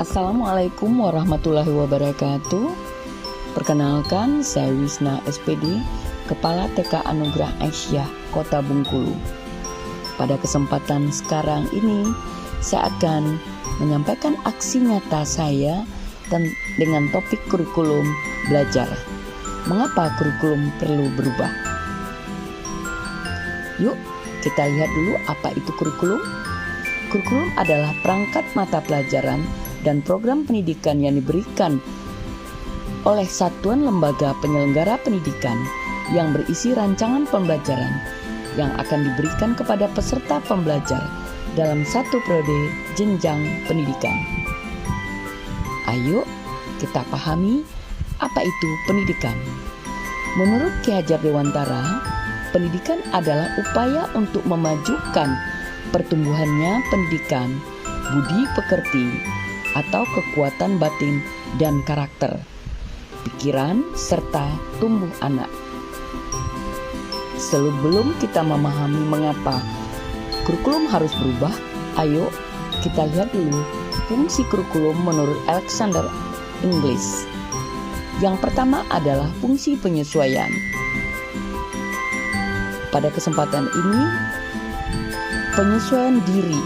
Assalamualaikum warahmatullahi wabarakatuh. Perkenalkan, saya Wisna SPD, Kepala TK Anugerah Aisyah, Kota Bengkulu. Pada kesempatan sekarang ini, saya akan menyampaikan aksi nyata saya dengan topik kurikulum belajar. Mengapa kurikulum perlu berubah? Yuk, kita lihat dulu apa itu kurikulum. Kurikulum adalah perangkat mata pelajaran dan program pendidikan yang diberikan oleh satuan lembaga penyelenggara pendidikan yang berisi rancangan pembelajaran yang akan diberikan kepada peserta pembelajar dalam satu periode jenjang pendidikan. Ayo kita pahami apa itu pendidikan. Menurut Ki Hajar Dewantara, pendidikan adalah upaya untuk memajukan pertumbuhannya pendidikan, budi pekerti, atau kekuatan batin dan karakter, pikiran, serta tumbuh anak. Sebelum kita memahami mengapa kurikulum harus berubah, ayo kita lihat dulu fungsi kurikulum menurut Alexander Inglis. Yang pertama adalah fungsi penyesuaian. Pada kesempatan ini, penyesuaian diri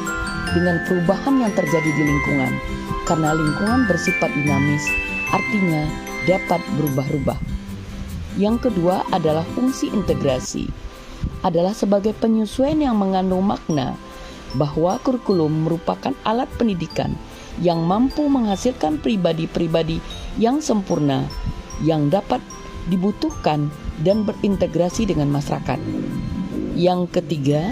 dengan perubahan yang terjadi di lingkungan, karena lingkungan bersifat dinamis, artinya dapat berubah-ubah. Yang kedua adalah fungsi integrasi, adalah sebagai penyesuaian yang mengandung makna bahwa kurikulum merupakan alat pendidikan yang mampu menghasilkan pribadi-pribadi yang sempurna, yang dapat dibutuhkan dan berintegrasi dengan masyarakat. Yang ketiga,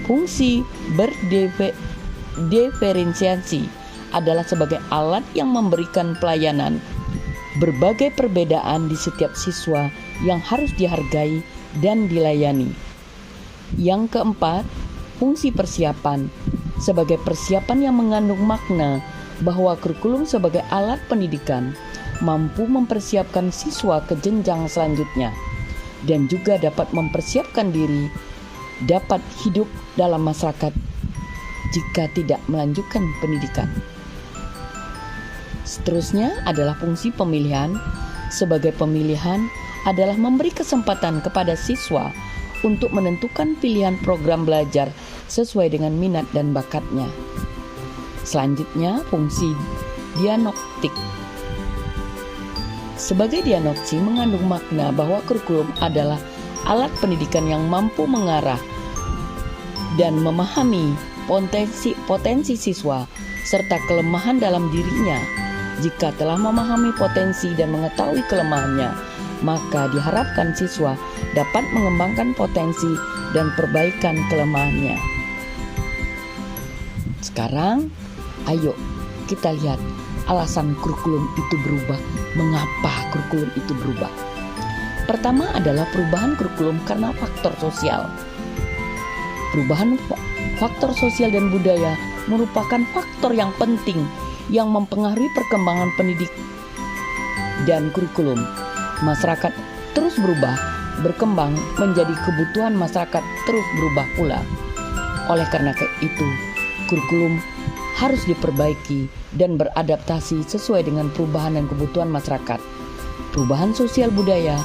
fungsi berdiferensiasi adalah sebagai alat yang memberikan pelayanan berbagai perbedaan di setiap siswa yang harus dihargai dan dilayani. Yang keempat, fungsi persiapan sebagai persiapan yang mengandung makna bahwa kurikulum sebagai alat pendidikan mampu mempersiapkan siswa ke jenjang selanjutnya dan juga dapat mempersiapkan diri dapat hidup dalam masyarakat jika tidak melanjutkan pendidikan. Seterusnya adalah fungsi pemilihan. Sebagai pemilihan adalah memberi kesempatan kepada siswa untuk menentukan pilihan program belajar sesuai dengan minat dan bakatnya. Selanjutnya, fungsi dianoktik. Sebagai dianoksi mengandung makna bahwa kurikulum adalah alat pendidikan yang mampu mengarah dan memahami potensi siswa serta kelemahan dalam dirinya. Jika telah memahami potensi dan mengetahui kelemahannya, maka diharapkan siswa dapat mengembangkan potensi dan perbaikan kelemahannya. Sekarang, ayo kita lihat alasan kurikulum itu berubah. Mengapa kurikulum itu berubah? Pertama adalah perubahan kurikulum karena faktor sosial. Perubahan faktor sosial dan budaya merupakan faktor yang penting yang mempengaruhi perkembangan pendidik dan kurikulum. Masyarakat terus berubah, berkembang menjadi kebutuhan masyarakat terus berubah pula. Oleh karena itu, kurikulum harus diperbaiki dan beradaptasi sesuai dengan perubahan dan kebutuhan masyarakat. Perubahan sosial budaya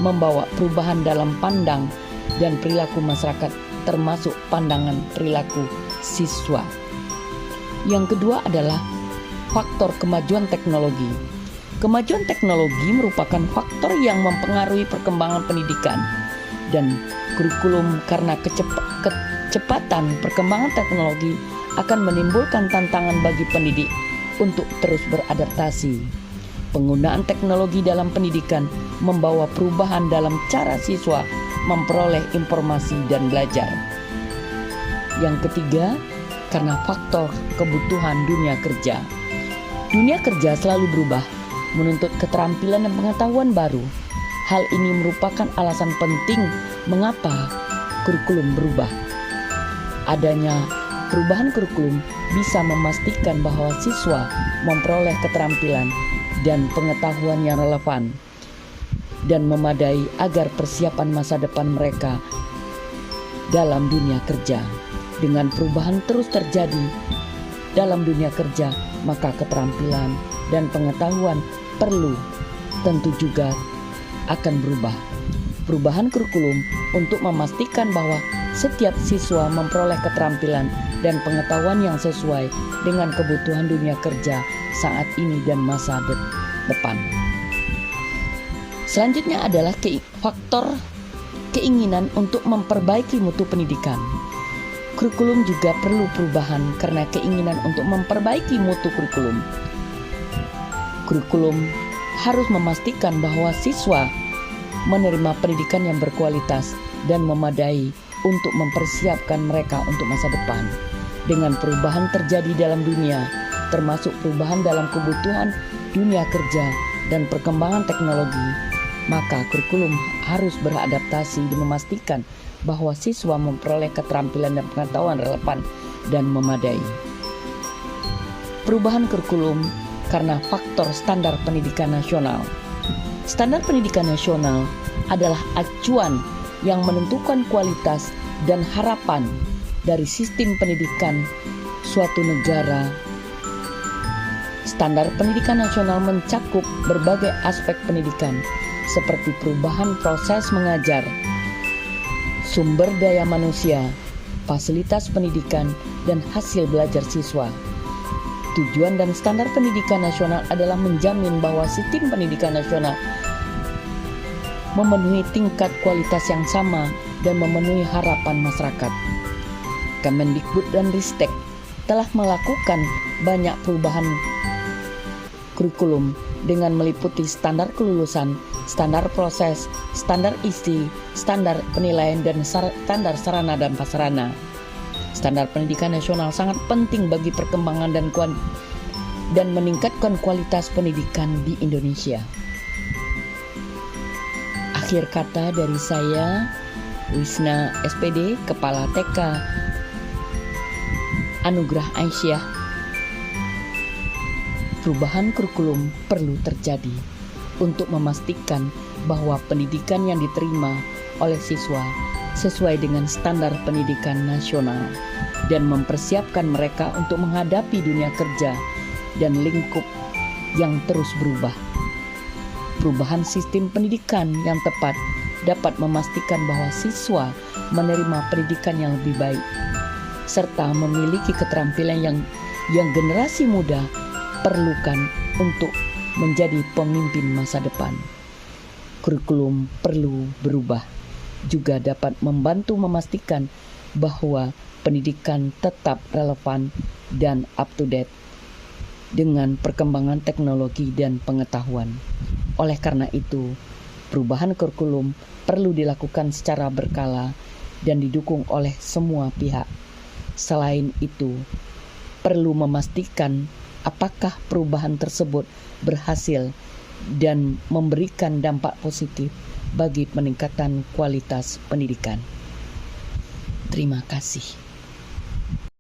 membawa perubahan dalam pandang dan perilaku masyarakat, termasuk pandangan perilaku siswa. Yang kedua adalah faktor kemajuan teknologi. Kemajuan teknologi merupakan faktor yang mempengaruhi perkembangan pendidikan dan kurikulum karena kecepatan perkembangan teknologi akan menimbulkan tantangan bagi pendidik untuk terus beradaptasi. Penggunaan teknologi dalam pendidikan membawa perubahan dalam cara siswa memperoleh informasi dan belajar. Yang ketiga, karena faktor kebutuhan dunia kerja. Dunia kerja selalu berubah, menuntut keterampilan dan pengetahuan baru. Hal ini merupakan alasan penting mengapa kurikulum berubah. Adanya perubahan kurikulum bisa memastikan bahwa siswa memperoleh keterampilan dan pengetahuan yang relevan dan memadai agar persiapan masa depan mereka dalam dunia kerja. Dengan perubahan terus terjadi, dalam dunia kerja, maka keterampilan dan pengetahuan perlu tentu juga akan berubah. Perubahan kurikulum untuk memastikan bahwa setiap siswa memperoleh keterampilan dan pengetahuan yang sesuai dengan kebutuhan dunia kerja saat ini dan masa depan. Selanjutnya adalah faktor keinginan untuk memperbaiki mutu pendidikan. Kurikulum juga perlu perubahan karena keinginan untuk memperbaiki mutu kurikulum. Kurikulum harus memastikan bahwa siswa menerima pendidikan yang berkualitas dan memadai untuk mempersiapkan mereka untuk masa depan. Dengan perubahan terjadi dalam dunia, termasuk perubahan dalam kebutuhan dunia kerja dan perkembangan teknologi, maka kurikulum harus beradaptasi dan memastikan bahwa siswa memperoleh keterampilan dan pengetahuan relevan dan memadai. Perubahan kurikulum karena faktor standar pendidikan nasional. Standar pendidikan nasional adalah acuan yang menentukan kualitas dan harapan dari sistem pendidikan suatu negara. Standar pendidikan nasional mencakup berbagai aspek pendidikan seperti perubahan proses mengajar, sumber daya manusia, fasilitas pendidikan, dan hasil belajar siswa. Tujuan dan standar pendidikan nasional adalah menjamin bahwa sistem pendidikan nasional memenuhi tingkat kualitas yang sama dan memenuhi harapan masyarakat. Kemendikbud dan Ristek telah melakukan banyak perubahan kurikulum dengan meliputi standar kelulusan, standar proses, standar isi, standar penilaian, dan standar sarana dan prasarana. Standar pendidikan nasional sangat penting bagi perkembangan dan meningkatkan kualitas pendidikan di Indonesia. Akhir kata dari saya, Wisna SPD, Kepala TK Anugerah Aisyah. Perubahan kurikulum perlu terjadi untuk memastikan bahwa pendidikan yang diterima oleh siswa sesuai dengan standar pendidikan nasional dan mempersiapkan mereka untuk menghadapi dunia kerja dan lingkup yang terus berubah. Perubahan sistem pendidikan yang tepat dapat memastikan bahwa siswa menerima pendidikan yang lebih baik serta memiliki keterampilan yang generasi muda perlukan untuk menjadi pemimpin masa depan. Kurikulum perlu berubah, juga dapat membantu memastikan bahwa pendidikan tetap relevan dan up to date dengan perkembangan teknologi dan pengetahuan. Oleh karena itu, perubahan kurikulum perlu dilakukan secara berkala dan didukung oleh semua pihak. Selain itu, perlu memastikan apakah perubahan tersebut berhasil dan memberikan dampak positif bagi peningkatan kualitas pendidikan. Terima kasih.